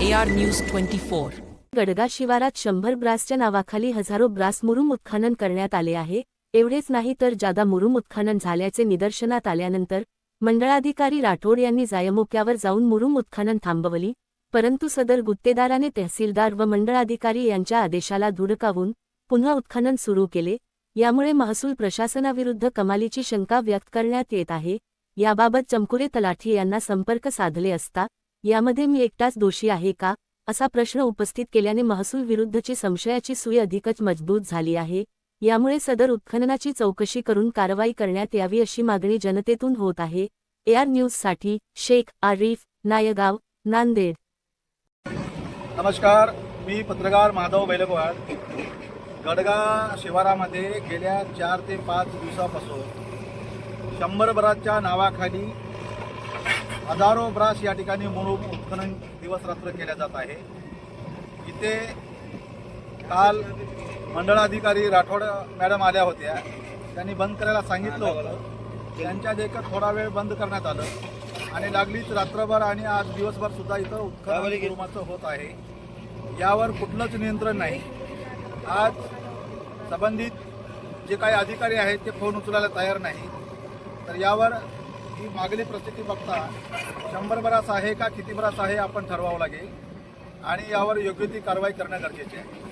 AR News 24. Gadga शिवारात 100 ब्रासच्या नावाखाली हजारो ब्रास मुरुम उत्खनन करण्यात आले आहे। एवढेच नाही तर जादा मुरुम उत्खनन झाल्याचे निदर्शनात आल्यानंतर मंडळाधिकारी राठोड यांनी जायमुक्यावर जाऊन मुरुम उत्खनन थांबवली, परंतु सदर गुत्तेदाराने तहसीलदार व मंडळाधिकारी यांच्या आदेशाला धुडकावून पुन्हा उत्खनन सुरू केले। यामुळे महसूल प्रशासनाविरुद्ध कमालीची शंका व्यक्त करण्यात येत आहे। याबाबत चमकुरे तलाठी यांना संपर्क साधले असता यामध्ये मी एकटाच दोषी आहे का असा प्रश्न उपस्थित केल्याने महसूल विरुद्धची संशयाची सुई अधिकच मजबूत झाली आहे। यामुळे सदर उत्खननाची चौकशी करून कारवाई करण्यात यावी अशी मागणी जनतेतून होत आहे। AR न्यूजसाठी शेख आरिफ, नायगाव, नांदेड। नमस्कार, मी पत्रकार माधव बैलगवाड। गडगा शिवारामध्ये गेल्या 4 ते 5 दिवसापासून 100 ब्रासच्या नावाखाली हजारो ब्रास या ठिकाणी मुरुम उत्खनन दिवस रात्र केल्या जात आहे। इथे काल मंडळाधिकारी राठोड मॅडम आल्या होत्या, त्यांनी बंद करायला सांगितलं होतं। त्यांच्या देखत थोडा वेळ बंद करण्यात आलं आणि लागलीच रात्रभर आणि आज दिवसभर सुद्धा इथं उत्खनन मुरुमाचं होत आहे। यावर कुठलंच नियंत्रण नाही। आज संबंधित जे काही अधिकारी आहेत ते फोन उचलायला तयार नाही। तर यावर ही मागली परिस्थिती बघता 100 ब्रास आहे का किती ब्रास आहे आपण ठरवावं लागेल आणि यावर योग्य ती कारवाई करणं गरजेचे आहे।